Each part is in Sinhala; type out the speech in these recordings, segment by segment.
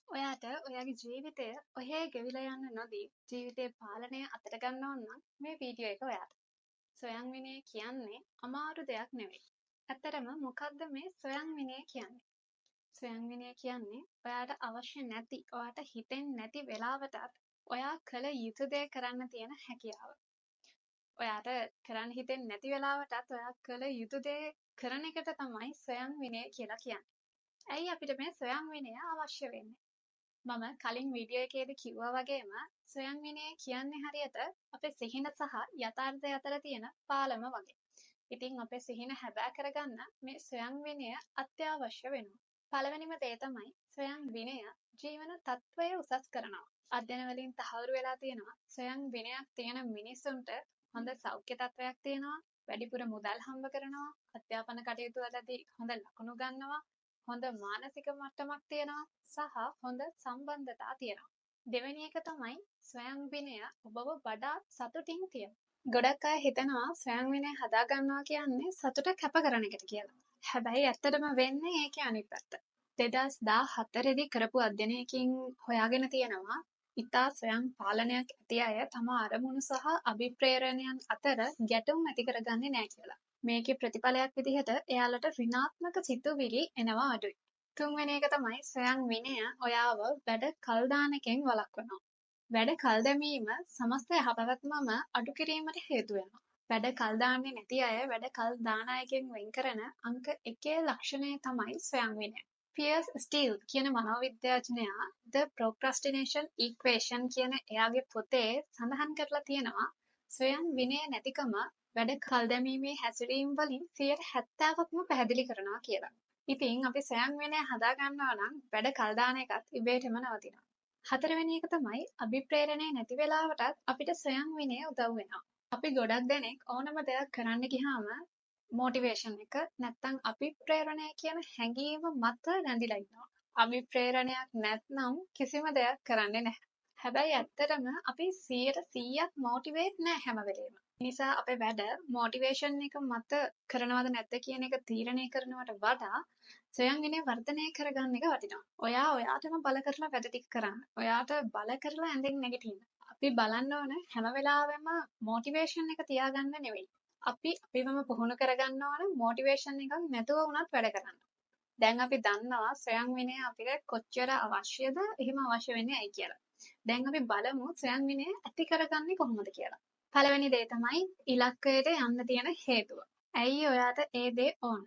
ඔයාට ඔයාගේ ජීවිතය ඔහේ ගෙවිලා යන්න නොදී ජීවිතේ පාලනය අතට ගන්න ඕන නම් මේ වීඩියෝ එක ඔයාට. සොයන් විනය කියන්නේ අමාරු දෙයක් නෙවෙයි. ඇත්තටම මොකක්ද මේ සොයන් විනය කියන්නේ? සොයන් විනය කියන්නේ ඔයාට අවශ්‍ය නැති, ඔයාට හිතෙන්නේ නැති වෙලාවටත් ඔයා කළ යුතු දේ කරන්න තියෙන හැකියාව. ඔයාට කරන්න හිතෙන්නේ නැති වෙලාවටත් ඔයා කළ යුතු දේ කරන එකට තමයි සොයන් විනය කියලා කියන්නේ. ඇයි අපිට මේ සොයන් විනය අවශ්‍ය වෙන්නේ? මම කලින් වීඩියෝ එකේදී කිව්වා වගේම සොයන් විනය කියන්නේ හරියට අපේ සිහින සහ යථාර්ථය අතර තියෙන පාලම වගේ. ඉතින් අපේ සිහින හැබෑ කරගන්න මේ සොයන් විනය අත්‍යවශ්‍ය වෙනවා. පළවෙනිම දේ තමයි සොයන් විනය ජීවන තත්ත්වය උසස් කරනවා. අධ්‍යයන වලින් තහවුරු වෙලා තියෙනවා සොයන් විනයක් තියෙන මිනිසුන්ට හොඳ සෞඛ්‍ය තත්ත්වයක් තියෙනවා, වැඩිපුර මුදල් හම්බ කරනවා, අධ්‍යාපන කටයුතු වලදී හොඳ ලකුණු ගන්නවා, හොඳ මානසික මට්ටමක් තියෙනවා සහ හොඳ සම්බන්ධතා තියෙනවා. දෙවෙනි එක තමයි ස්වයං විනය ඔබව වඩාත් සතුටින් තියෙනවා. ගොඩක් අය හිතනවා ස්වයං විනය හදා ගන්නවා කියන්නේ සතුට කැප කරන එකට කියලා. හැබැයි ඇත්තටම වෙන්නේ ඒකේ අනිත් පැත්ත. 2014 දී කරපු අධ්‍යයනයකින් හොයාගෙන තියෙනවා ඉතා ස්වයං පාලනයක් ඇති අය තම අරමුණු සහ අභිප්‍රේරණයන් අතර ගැටුම් ඇති කරගන්නේ නැහැ කියලා. මේකේ ප්‍රතිඵලයක් විදිහට එයාලට ඍණාත්මක සිතුවිලි එනවා අඩුයි. තුන්වෙනි එක තමයි ස්වයං විනය ඔයාව වැඩ කල් දාන එකෙන් වළක්වනවා. වැඩ කල් දැමීම සමස්ත යහපැවැත්මම අඩු කිරීමට හේතු වෙනවා. වැඩ කල් දාන්නේ නැති අය වැඩ කල් දාන අයගෙන් වෙන් කරන අංක 1 ලක්ෂණය තමයි ස්වයං විනය. පියර්ස් ස්ටීල් කියන මනෝවිද්‍යාඥයා The Procrastination Equation කියන එයාගේ පොතේ සඳහන් කරලා තියෙනවා ස්වයං විනය නැතිකම වැඩ කල් දැමීමේ හැසිරීම් වලින් 70%ක්ම පැහැදිලි කරනවා කියලා. ඉතින් අපි ස්වයං විනය හදා ගන්නවා නම් වැඩ කල් දාන එකත් ඉබේටම නවතිනවා. හතරවෙනි එක තමයි අභිප්‍රේරණය නැති වෙලාවටත් අපිට ස්වයං විනය උදව් වෙනවා. අපි ගොඩක් දෙනෙක් ඕනම දෙයක් කරන්න ගියාම මොටිවේෂන් එක නැත්තම් අභිප්‍රේරණය කියන හැඟීම මත රැඳිලා ඉන්නවා. අභිප්‍රේරණයක් නැත්නම් කිසිම දෙයක් කරන්නේ නැහැ. හැබැයි ඇත්තටම අපි 100%ක් මොටිවේට් නැහැ හැම වෙලේම. නිසා අපේ වැඩ මොටිවේෂන් එක මත කරනවද නැද්ද කියන එක තීරණය කරනවට වඩා ස්වයං විනය වර්ධනය කරගන්න එක වටිනවා. ඔයා ඔයාටම බල කරලා වැඩ ටික කරන්න. ඔයාට බල කරලා ඇඳෙන් නැගිටින්න. අපි බලන්න ඕන හැම වෙලාවෙම මොටිවේෂන් එක තියාගන්න නෙවෙයි. අපි අපිවම පුහුණු කරගන්න ඕන මොටිවේෂන් එකක් නැතුව වුණත් වැඩ කරන්න. දැන් අපි දන්නවා ස්වයං විනය අපිට කොච්චර අවශ්‍යද, එහෙම අවශ්‍ය වෙන්නේ ඇයි කියලා. දැන් අපි බලමු ස්වයං විනය ඇති කරගන්නේ කොහොමද කියලා. පළවෙනි දේ තමයි ඉලක්කයට යන්න තියෙන හේතුව. ඇයි ඔයාට ඒ දේ ඕන?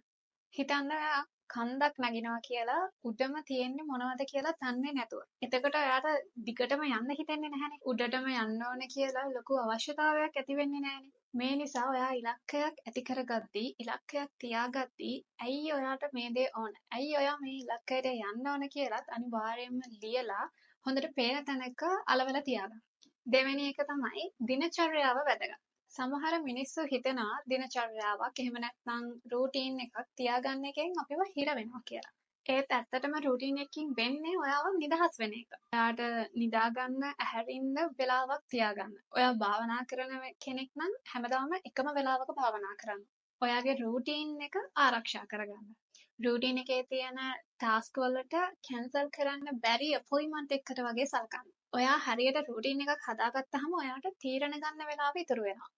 හිතන්න ඔයා කන්දක් නගිනවා කියලා උඩම තියෙන්නේ මොනවද කියලා දන්නේ නැතුව. එතකොට ඔයාට දිගටම යන්න හිතෙන්නේ නැහැනේ. උඩටම යන්න ඕන කියලා ලොකු අවශ්‍යතාවයක් ඇති වෙන්නේ නැහැනේ. මේ නිසා ඔයා ඉලක්කයක් ඇති කරගද්දී, ඉලක්කයක් තියාගද්දී ඇයි ඔයාට මේ දේ ඕන? ඇයි ඔයා මේ ඉලක්කයට යන්න ඕන කියලාත් අනිවාර්යයෙන්ම ලියලා හොඳට පේන තැනක අලවලා තියාගන්න. දෙවෙනි එක තමයි දිනචර්යාව වැදගත්. සමහර මිනිස්සු හිතනවා දිනචර්යාවක් එහෙම නැත්නම් රූටීන් එකක් තියාගන්න එකෙන් අපිව හිර වෙනවා කියලා. ඒත් ඇත්තටම රූටීන් එකකින් වෙන්නේ ඔයාව නිදහස් වෙන එක. ඔයාට නිදාගන්න, ඇහැරින්න වෙලාවක් තියාගන්න. ඔයා භාවනා කරන කෙනෙක් නම් හැමදාම එකම වෙලාවක භාවනා කරන්න. ඔයාගේ රූටීන් එක ආරක්ෂා කරගන්න. රූටීන් එකේ තියෙන ටාස්ක් වලට කැන්සල් කරන්න බැරි අපොයින්ට්මන්ට් එකකට වගේ සලකන්න. ඔයා හරියට රූටීන් එකක් හදාගත්තාම ඔයාට තීරණ ගන්න වෙලාව ඉතුරු වෙනවා.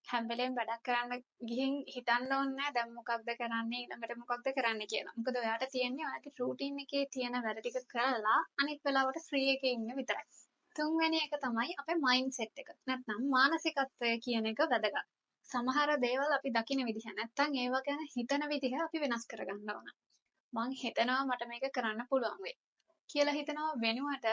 හැම වෙලේම වැඩක් කරන්න ගිහින් හිතන්න ඕනේ නැහැ දැන් මොකක්ද කරන්නේ ඊළඟට මොකක්ද කරන්නේ කියලා. මොකද ඔයාට තියෙන්නේ ඔයාගේ රූටීන් එකේ තියෙන වැඩ ටික කරලා අනිත් වෙලාවට ෆ්‍රී එකේ ඉන්න විතරයි. තුන්වෙනි එක තමයි අපේ මයින්ඩ් සෙට් එක. නැත්නම් මානසිකත්වය කියන එක වැදගත්. සමහර දේවල් අපි දකින විදිහ නැත්නම් ඒවා ගැන හිතන විදිහ අපි වෙනස් කරගන්න ඕන. මං හිතනවා මට මේක කරන්න පුළුවන් වෙයි කියලා හිතනවා වෙනුවට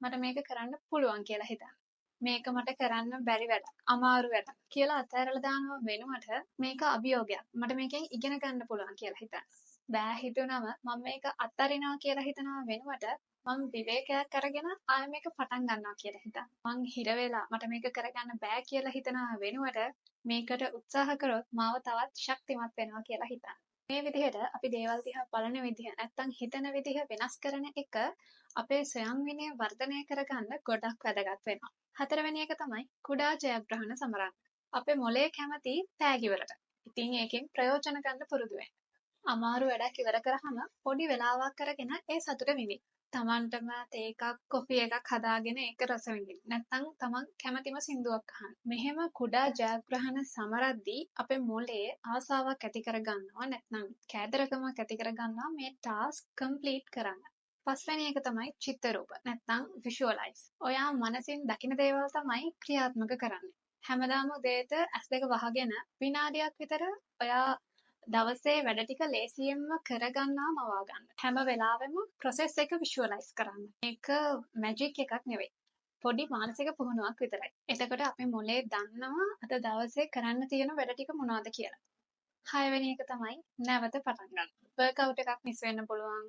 මට මේක කරන්න පුළුවන් කියලා හිතන්න. මේක මට කරන්න බැරි වැඩක්, අමාරු වැඩක් කියලා අතහැරලා දානවා වෙනුවට මේක අභියෝගයක්. මට මේකෙන් ඉගෙන ගන්න පුළුවන් කියලා හිතන්න. බෑ හිතුනම මම මේක අත්හරිනවා කියලා හිතනවා වෙනුවට මම විවේකයක් අරගෙන ආයෙ මේක පටන් ගන්නවා කියලා හිතන්න. මං හිර වෙලා මට මේක කරගන්න බෑ කියලා හිතනවා වෙනුවට මේකට උත්සාහ කරොත් මාව තවත් ශක්තිමත් වෙනවා කියලා හිතන්න. මේ විදිහට අපි දේවල් දිහා බලන විදිහ නැත්තම් හිතන විදිහ වෙනස් කරන එක අපේ ස්වයං විනය වර්ධනය කරගන්න ගොඩක් වැදගත් වෙනවා. හතරවෙනි එක තමයි කුඩා ජයග්‍රහණ සමරන්න. අපේ මොලේ කැමති තෑගි වලට. ඉතින් ඒකෙන් ප්‍රයෝජන ගන්න පුරුදු වෙන්න. අමාරු වැඩක් ඉවර කරාම පොඩි වෙලාවක් අරගෙන ඒ සතුට විඳින්න. තමන්ටම තේ එකක් කොෆි එකක් හදාගෙන ඒක රස විඳින්න. නැත්නම් තමන් කැමතිම සින්දුවක් අහන්න. මෙහෙම කුඩා ජයග්‍රහණ සමරද්දී අපේ මොලේ ආසාවක් ඇති කරගන්නවා නැත්නම් කෑදරකමක් ඇති කරගන්නවා මේ ටාස්ක් කම්ප්ලීට් කරන්න. පස්වෙනි එක තමයි චිත්ත රූප නැත්නම් විෂුවලයිස්. ඔයා මනසින් දකින දේවල් තමයි ක්‍රියාත්මක කරන්නේ. හැමදාම උදේට ඇස් දෙක වහගෙන විනාඩියක් විතර ඔයා දවසේ වැඩ ටික ලේසියෙන්ම කරගන්නවා මවා ගන්න. හැම වෙලාවෙම ප්‍රොසෙස් එක විෂුවලයිස් කරන්න. ඒක මැජික් එකක් නෙවෙයි. පොඩි මානසික පුහුණුවක් විතරයි. එතකොට අපේ මොලේ දන්නවා අද දවසේ කරන්න තියෙන වැඩ ටික මොනවද කියලා. 6 වෙනි එක තමයි නැවත පටන් ගන්න. වර්ක්අවුට් එකක් මිස් වෙන්න පුළුවන්.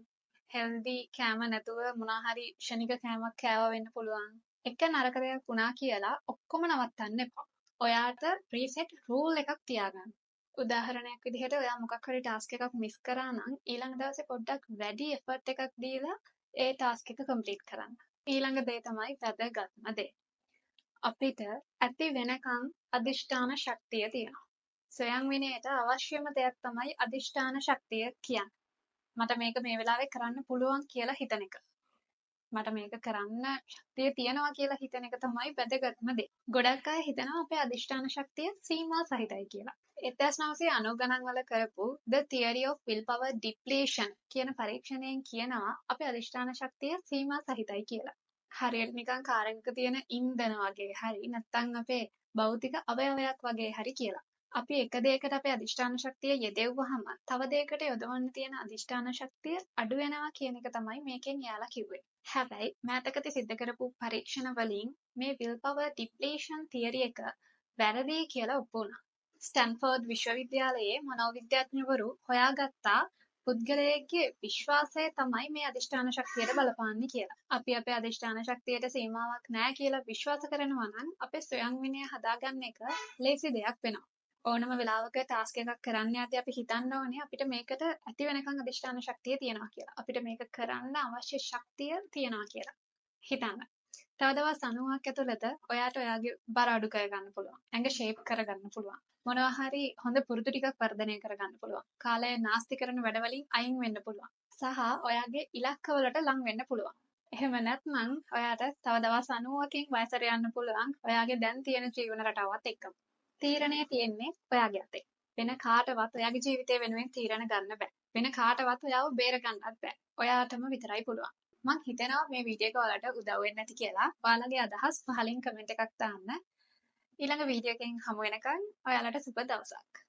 හෙල්දි කෑම නැතුව මොනවා හරි ක්ෂණික කෑමක් කෑවා වෙන්න පුළුවන්. එක නරක දෙයක් වුණා කියලා ඔක්කොම නවත්තන්න එපා. ඔයාට ප්‍රීසෙට් රූල් එකක් තියාගන්න. උදාහරණයක් විදිහට ඔයා මොකක් හරි ටාස්ක් එකක් මිස් කරා නම් ඊළඟ දවසේ පොඩ්ඩක් වැඩි එෆර්ට් එකක් දීලා ඒ ටාස්ක් එක කම්ප්ලීට් කරන්න. ඊළඟ දේ තමයි වැදගත්ම දේ. අපිට ඇති වෙනකන් අදිෂ්ඨාන ශක්තිය තියෙනවා. සොයන් විනයට අවශ්‍යම දෙයක් තමයි අදිෂ්ඨාන ශක්තිය කියන්නේ. මට මේක මේ වෙලාවේ කරන්න පුළුවන් කියලා හිතන එක. මට මේක කරන්න ශක්තිය තියනවා කියලා හිතන එක තමයි වැදගත්ම දේ. ගොඩක් අය හිතනවා අපේ අදිෂ්ඨාන ශක්තිය සීමා සහිතයි කියලා. 1990 ගණන් වල කරපු The Theory of Willpower Depletion කියන පරීක්ෂණයෙන් කියනවා අපේ අදිෂ්ඨාන ශක්තිය සීමා සහිතයි කියලා. හරියට නිකන් කාර් එකක තියෙන ඉන්ධන වගේ හරි නැත්නම් අපේ භෞතික අවයවයක් වගේ හරි කියලා. අපි එක දෙයකට අපේ අදිෂ්ඨාන ශක්තිය යෙදෙව්වහම තව දෙයකට යොදවන්න තියෙන අදිෂ්ඨාන ශක්තිය අඩු වෙනවා කියන එක තමයි මේකෙන් යාලා කිව්වේ. හැබැයි මෑතකදී සිද්ධ කරපු පරීක්ෂණ වලින් මේ willpower depletion theory එක වැරදි කියලා ඔප්පු වුණා. ස්ටැන්ෆෝඩ් විශ්වවිද්‍යාලයේ මනෝවිද්‍යාඥවරු හොයාගත්තා පුද්ගලයෙක්ගේ විශ්වාසය තමයි මේ අදිෂ්ඨාන ශක්තියට බලපාන්නේ කියලා. අපි අපේ අදිෂ්ඨාන ශක්තියට සීමාවක් නැහැ කියලා විශ්වාස කරනවා නම් අපේ ස්වයං විනය හදාගන්න එක ලේසි දෙයක් වෙනවා. ඕනම වෙලාවක ටාස්ක් එකක් කරන්න යද්දී අපි හිතන්න ඕනේ අපිට මේකට ඇති වෙනකන් අදිෂ්ඨාන ශක්තිය තියෙනවා කියලා. අපිට මේක කරන්න අවශ්‍ය ශක්තිය තියෙනවා කියලා. හිතන්න. තව දවස් 90ක් ඇතුළත ඔයාට ඔයාගේ බර අඩු කරගන්න පුළුවන්. ඇඟ ෂේප් කරගන්න පුළුවන්. මොනවා හරි හොඳ පුරුදු ටිකක් වර්ධනය කරගන්න පුළුවන්. කාලය නාස්ති කරන වැඩවලින් අයින් වෙන්න පුළුවන්. සහ ඔයාගේ ඉලක්කවලට ලං වෙන්න පුළුවන්. එහෙම නැත්නම් ඔයාට තව දවස් 90කින් වයසට යන්න පුළුවන්. ඔයාගේ දැන් තියෙන ජීවන රටාවත් එක්කම. තීරණය තියෙන්නේ ඔයාගේ අතේ. වෙන කාටවත් ඔයාගේ ජීවිතය වෙනුවෙන් තීරණ ගන්න බෑ. වෙන කාටවත් ඔයාව බේර ගන්නත් බෑ. ඔයාටම විතරයි පුළුවන්. මං හිතනවා මේ වීඩියෝ එක ඔයාලට උදව් වෙන්න ඇති කියලා. ඔයාලගේ අදහස් පහලින් කමෙන්ට් එකක් දාන්න. ඊළඟ වීඩියෝ එකකින් හමු වෙනකන් ඔයාලට සුබ දවසක්.